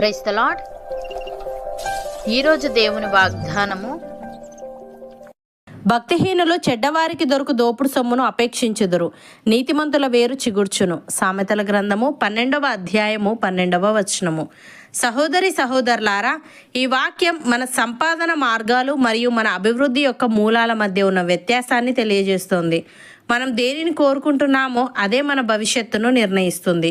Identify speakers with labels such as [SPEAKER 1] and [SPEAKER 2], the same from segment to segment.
[SPEAKER 1] Praise the lord. ఈరోజు దేవుని వాగ్దానము,
[SPEAKER 2] భక్తిహీనులు చెడ్డవారికి దొరుకు దోపుడు సొమ్మును అపేక్షించుదురు, నీతిమంతుల వేరు చిగుర్చును. సామెతల గ్రంథము 12వ అధ్యాయము 12వ వచనము. సహోదరి సహోదరులారా, ఈ వాక్యం మన సంపాదన మార్గాలు మరియు మన అభివృద్ధి యొక్క మూలాల మధ్య ఉన్న వ్యత్యాసాన్ని తెలియజేస్తోంది. మనం దేనిని కోరుకుంటున్నామో అదే మన భవిష్యత్తును నిర్ణయిస్తుంది.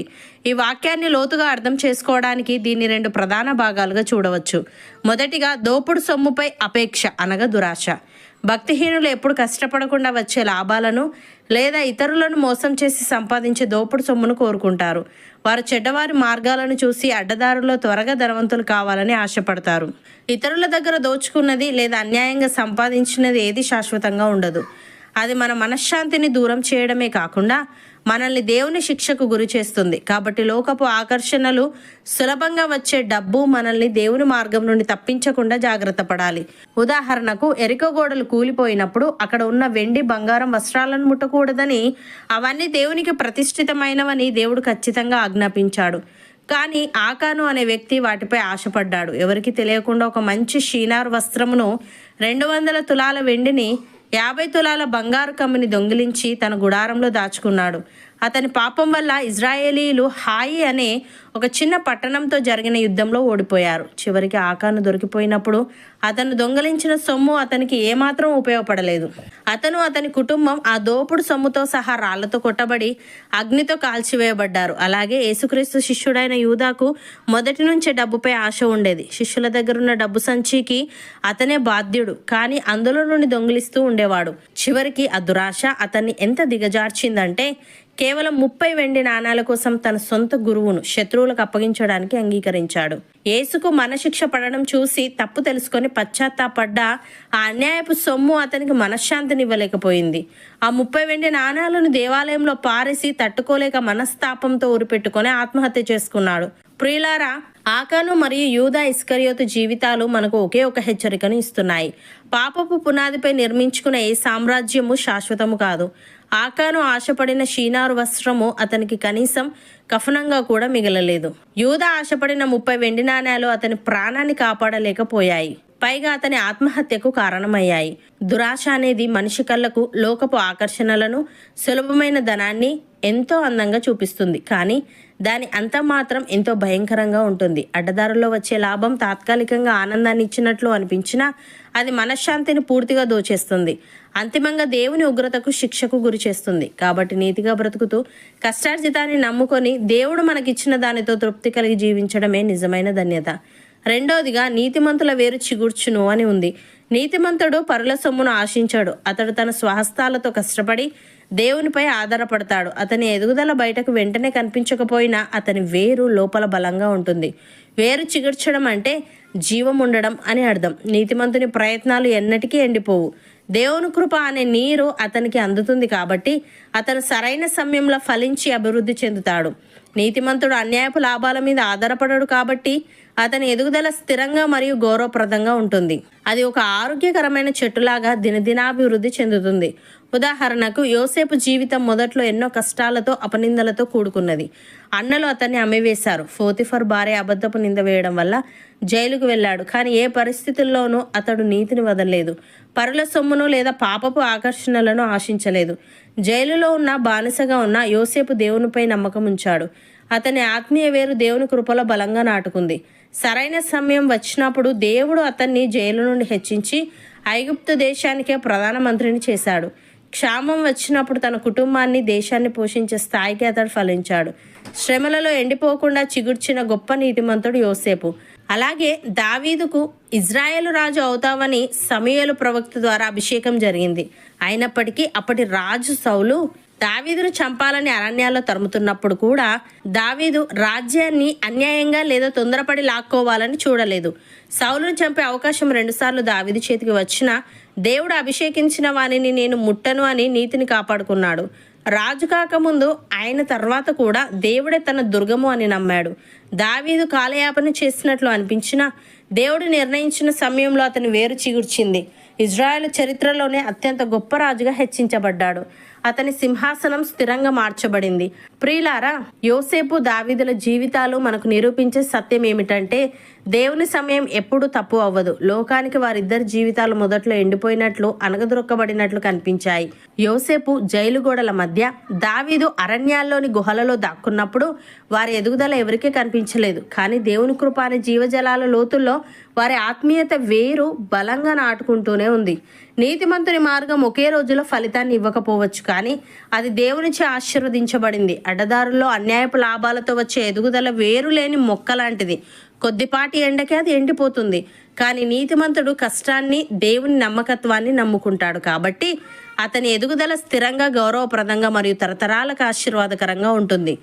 [SPEAKER 2] ఈ వాక్యాన్ని లోతుగా అర్థం చేసుకోవడానికి దీన్ని 2 ప్రధాన భాగాలుగా చూడవచ్చు. మొదటిగా, దోపుడు సొమ్ముపై అపేక్ష అనగా దురాశ. భక్తిహీనులు ఎప్పుడు కష్టపడకుండా వచ్చే లాభాలను లేదా ఇతరులను మోసం చేసి సంపాదించే దోపుడు సొమ్మును కోరుకుంటారు. వారు చెడ్డవారి మార్గాలను చూసి అడ్డదారుల్లో త్వరగా ధనవంతులు కావాలని ఆశపడతారు. ఇతరుల దగ్గర దోచుకున్నది లేదా అన్యాయంగా సంపాదించినది ఏది శాశ్వతంగా ఉండదు. అది మన మనశ్శాంతిని దూరం చేయడమే కాకుండా మనల్ని దేవుని శిక్షకు గురి చేస్తుంది. కాబట్టి లోకపు ఆకర్షణలు, సులభంగా వచ్చే డబ్బు మనల్ని దేవుని మార్గం నుండి తప్పించకుండా జాగ్రత్త పడాలి. ఉదాహరణకు, ఎరికో గోడలు కూలిపోయినప్పుడు అక్కడ ఉన్న వెండి, బంగారం, వస్త్రాలను ముట్టకూడదని, అవన్నీ దేవునికి ప్రతిష్ఠితమైనవని దేవుడు ఖచ్చితంగా ఆజ్ఞాపించాడు. కానీ ఆకాను అనే వ్యక్తి వాటిపై ఆశపడ్డాడు. ఎవరికి తెలియకుండా ఒక మంచి షీనారు వస్త్రమును, 200 తులాల వెండిని, 50 తులాల బంగారు కమ్మిని దొంగిలించి తన గుడారంలో దాచుకున్నాడు. అతని పాపం వల్ల ఇజ్రాయేలీలు హాయి అనే ఒక చిన్న పట్టణంతో జరిగిన యుద్ధంలో ఓడిపోయారు. చివరికి ఆకాను దొరికిపోయినప్పుడు అతను దొంగిలించిన సొమ్ము అతనికి ఏమాత్రం ఉపయోగపడలేదు. అతని కుటుంబం ఆ దోపుడు సొమ్ముతో సహా రాళ్లతో కొట్టబడి అగ్నితో కాల్చివేయబడ్డారు. అలాగే యేసుక్రీస్తు శిష్యుడైన యూదాకు మొదటి నుంచే డబ్బుపై ఆశ ఉండేది. శిష్యుల దగ్గరున్న డబ్బు సంచికి అతనే బాధ్యుడు, కానీ అందులో నుండి దొంగిలిస్తూ ఉండేవాడు. చివరికి ఆ దురాశ అతన్ని ఎంత దిగజార్చిందంటే కేవలం 30 వెండి నాణాల కోసం తన సొంత గురువును శత్రువులకు అప్పగించడానికి అంగీకరించాడు. యేసుకు మనశిక్ష పడడం చూసి తప్పు తెలుసుకొని పశ్చాత్తాపడ్డ ఆ అన్యాయపు సొమ్ము అతనికి మనశ్శాంతిని ఇవ్వలేకపోయింది. ఆ 30 వెండి నాణాలను దేవాలయంలో పారేసి తట్టుకోలేక మనస్తాపంతో ఉరిపెట్టుకొని ఆత్మహత్య చేసుకున్నాడు. ప్రియులారా, ఆకాను మరియు యూదా ఇస్కరియోతు జీవితాలు మనకు ఒకే ఒక హెచ్చరికను ఇస్తున్నాయి. పాపపు పునాదిపై నిర్మించుకున్న ఏ సామ్రాజ్యము శాశ్వతము కాదు. ఆకాను ఆశపడిన షీనారు వస్త్రము అతనికి కనీసం కఫనంగా కూడా మిగలలేదు. యూదా ఆశపడిన 30 వెండి నాణ్యాలు అతని ప్రాణాన్ని కాపాడలేకపోయాయి, పైగా అతని ఆత్మహత్యకు కారణమయ్యాయి. దురాశ అనేది మనిషి కళ్ళకు లోకపు ఆకర్షణలను, సులభమైన ధనాన్ని ఎంతో అందంగా చూపిస్తుంది, కానీ దాని అంతం మాత్రం ఎంతో భయంకరంగా ఉంటుంది. అడ్డదారుల్లో వచ్చే లాభం తాత్కాలికంగా ఆనందాన్ని ఇచ్చినట్లు అనిపించినా అది మనశ్శాంతిని పూర్తిగా దోచేస్తుంది. అంతిమంగా దేవుని ఉగ్రతకు, శిక్షకు గురి చేస్తుంది. కాబట్టి నీతిగా బ్రతుకుతూ కష్టార్జితాన్ని నమ్ముకొని దేవుడు మనకిచ్చిన దానితో తృప్తి కలిగి జీవించడమే నిజమైన ధన్యత. రెండవదిగా, నీతిమంతుల వేరు చిగుర్చును అని ఉంది. నీతిమంతుడు పరుల సొమ్మును ఆశించాడు. అతడు తన స్వహస్తాలతో కష్టపడి దేవునిపై ఆధారపడతాడు. అతని ఎదుగుదల బయటకు వెంటనే కనిపించకపోయినా అతని వేరు లోపల బలంగా ఉంటుంది. వేరు చిగుర్చడం అంటే జీవం ఉండడం అని అర్థం. నీతిమంతుని ప్రయత్నాలు ఎన్నటికీ ఎండిపోవు. దేవుని కృప అనే నీరు అతనికి అందుతుంది కాబట్టి అతను సరైన సమయంలో ఫలించి అభివృద్ధి చెందుతాడు. నీతిమంతుడు అన్యాయపు లాభాల మీద ఆధారపడడు కాబట్టి అతని ఎదుగుదల స్థిరంగా మరియు గౌరవప్రదంగా ఉంటుంది. అది ఒక ఆరోగ్యకరమైన చెట్టులాగా దినదినాభివృద్ధి చెందుతుంది. ఉదాహరణకు, యోసేపు జీవితం మొదట్లో ఎన్నో కష్టాలతో, అపనిందలతో కూడుకున్నది. అన్నలు అతన్ని అమ్మివేశారు. పోతిఫర్ భార్య అబద్ధపు నింద వేయడం వల్ల జైలుకు వెళ్ళాడు. కానీ ఏ పరిస్థితుల్లోనూ అతడు నీతిని వదలలేదు. పరుల సొమ్మును లేదా పాపపు ఆకర్షణలను ఆశించలేదు. జైలులో ఉన్న, బానిసగా ఉన్న యోసేపు దేవునిపై నమ్మకం ఉంచాడు. అతని ఆత్మీయ వేరు దేవుని కృపలో బలంగా నాటుకుంది. సరైన సమయం వచ్చినప్పుడు దేవుడు అతన్ని జైలు నుండి హెచ్చించి ఐగుప్తు దేశానికే ప్రధానమంత్రిని చేశాడు. క్షామం వచ్చినప్పుడు తన కుటుంబాన్ని, దేశాన్ని పోషించే స్థాయికి అతడు ఫలించాడు. శ్రమలలో ఎండిపోకుండా చిగుర్చిన గొప్ప నీతిమంతుడు యోసేపు. అలాగే దావీదుకు ఇజ్రాయేలు రాజు అవుతావని సమూయేలు ప్రవక్త ద్వారా అభిషేకం జరిగింది. అయినప్పటికీ అప్పటి రాజు సౌలు దావీదును చంపాలని అరణ్యాల్లో తరుముతున్నప్పుడు కూడా దావీదు రాజ్యాన్ని అన్యాయంగా లేదా తొందరపడి లాక్కోవాలని చూడలేదు. సౌలును చంపే అవకాశం 2 సార్లు దావీదు చేతికి వచ్చినా దేవుడు అభిషేకించిన వానిని నేను ముట్టను అని నీతిని కాపాడుకున్నాడు. రాజు కాకముందు, ఆయన తర్వాత కూడా దేవుడే తన దుర్గము అని నమ్మాడు. దావీదు కాలయాపన చేసినట్లు అనిపించినా దేవుడు నిర్ణయించిన సమయంలో అతని వేరు చిగుర్చింది. ఇజ్రాయెల్ చరిత్రలోనే అత్యంత గొప్ప రాజుగా హెచ్చించబడ్డాడు. అతని సింహాసనం స్థిరంగా మార్చబడింది. ప్రియులారా, యోసేపు దావీదుల జీవితాలు మనకు నిరూపించే సత్యం ఏమిటంటే దేవుని సమయం ఎప్పుడూ తప్పు అవ్వదు. లోకానికి వారిద్దరి జీవితాలు మొదట్లో ఎండిపోయినట్లు, అనగదొరక్కబడినట్లు కనిపించాయి. యోసేపు జైలు గోడల మధ్య, దావీదు అరణ్యాల్లోని గుహలలో దాక్కున్నప్పుడు వారి ఎదుగుదల ఎవరికీ కనిపించలేదు. కానీ దేవుని కృప అనే జీవజలాల లోతుల్లో వారి ఆత్మీయత వేరు బలంగా నాటుకుంటూనే ఉంది. నీతిమంతుని మార్గం ఒకే రోజులో ఫలితాన్ని ఇవ్వకపోవచ్చు, కానీ అది దేవునిచే ఆశీర్వదించబడింది. అడ్డదారుల్లో అన్యాయపు లాభాలతో వచ్చే ఎదుగుదల వేరు లేని మొక్క లాంటిది. కొద్దిపాటి ఎండకే అది ఎండిపోతుంది. కానీ నీతిమంతుడు కష్టాన్ని, దేవుని నమ్మకత్వాన్ని నమ్ముకుంటాడు. కాబట్టి అతని ఎదుగుదల స్థిరంగా, గౌరవప్రదంగా మరియు తరతరాలకు ఆశీర్వాదకరంగా ఉంటుంది.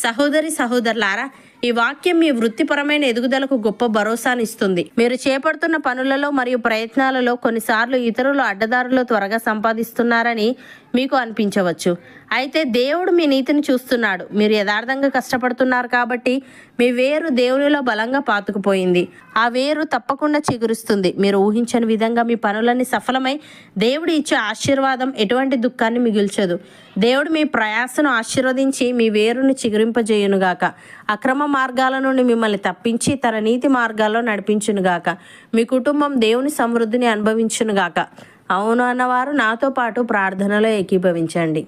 [SPEAKER 2] సహోదరి సహోదరులారా, ఈ వాక్యం మీ వృత్తిపరమైన ఎదుగుదలకు గొప్ప భరోసాను ఇస్తుంది. మీరు చేపడుతున్న పనులలో మరియు ప్రయత్నాలలో కొన్నిసార్లు ఇతరులు అడ్డదారులో త్వరగా సంపాదిస్తున్నారని మీకు అనిపించవచ్చు. అయితే దేవుడు మీ నీతిని చూస్తున్నాడు. మీరు యథార్థంగా కష్టపడుతున్నారు కాబట్టి మీ వేరు దేవునిలో బలంగా పాతుకుపోయింది. ఆ వేరు తప్పకుండా చిగురుస్తుంది. మీరు ఊహించని విధంగా మీ పనులన్నీ సఫలమై దేవుడు ఇచ్చే ఆశీర్వాదం ఎటువంటి దుఃఖాన్ని మిగిల్చదు. దేవుడు మీ ప్రయాసను ఆశీర్వదించి మీ వేరును చిగురింపజేయునుగాక. అక్రమ మార్గాల నుండి మిమ్మల్ని తప్పించి తన నీతి మార్గాల్లో నడిపించునుగాక. మీ కుటుంబం దేవుని సమృద్ధిని అనుభవించునుగాక. అవును అన్నవారు నాతో పాటు ప్రార్థనలో ఏకీభవించండి.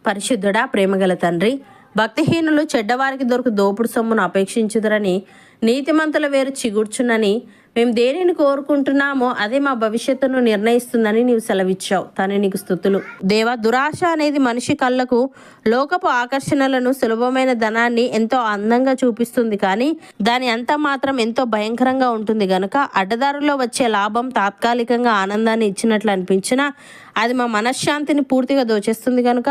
[SPEAKER 2] పరిశుద్ధుడా, ప్రేమగల తండ్రి, భక్తిహీనులు చెడ్డవారికి దొరకు దోపుడు సొమ్మును అపేక్షించుదురని, నీతిమంతుల వేరు చిగుర్చునని, మేము దేనిని కోరుకుంటున్నామో అదే మా భవిష్యత్తును నిర్ణయిస్తుందని నీవు సెలవిచ్చావు. తాను నీకు స్తుతులు. దేవా, దురాశ అనేది మనిషి కళ్ళకు లోకపు ఆకర్షణలను, సులభమైన ధనాన్ని ఎంతో అందంగా చూపిస్తుంది. కానీ దాని అంతా మాత్రం ఎంతో భయంకరంగా ఉంటుంది. గనుక అడ్డదారుల్లో వచ్చే లాభం తాత్కాలికంగా ఆనందాన్ని ఇచ్చినట్లు అనిపించినా అది మా మనశ్శాంతిని పూర్తిగా దోచేస్తుంది. కనుక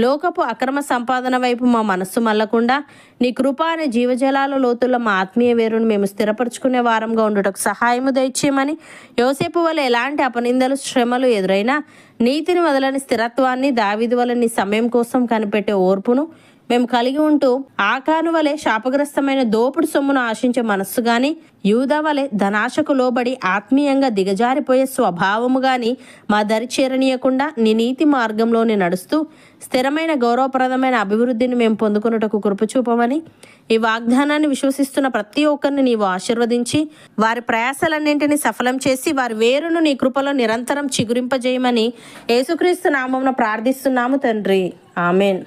[SPEAKER 2] లోకపు అక్రమ సంపాదన వైపు మా మనస్సు మళ్ళకుండా నీ కృప అనే జీవజలాల లోతుల్లో మా ఆత్మీయ వేరును మేము స్థిరపరచుకునే వారంగా ఉండుటకు సహాయము దయచేయమని, యోసేపు వల్ల ఎలాంటి అపనిందలు, శ్రమలు ఎదురైనా నీతిని వదలని స్థిరత్వాన్ని, దావీదు వల్ల నీ సమయం కోసం కనిపెట్టే ఓర్పును మేము కలిగి ఉంటూ ఆకాను వలె శాపగ్రస్తమైన దోపుడు సొమ్మును ఆశించే మనస్సు గాని, యూదా వలె ధనాశకు లోబడి ఆత్మీయంగా దిగజారిపోయే స్వభావము గాని మా దరి చేరనీయకుండా నీ నీతి మార్గంలోనే నడుస్తూ స్థిరమైన, గౌరవప్రదమైన అభివృద్ధిని మేము పొందుకున్నటకు కృప చూపమని, ఈ వాగ్దానాన్ని విశ్వసిస్తున్న ప్రతి ఒక్కరిని నీవు ఆశీర్వదించి వారి ప్రయాసాలన్నింటినీ సఫలం చేసి వారి వేరును నీ కృపలో నిరంతరం చిగురింపజేయమని యేసుక్రీస్తు నామమున ప్రార్థిస్తున్నాము తండ్రి. ఆమెన్.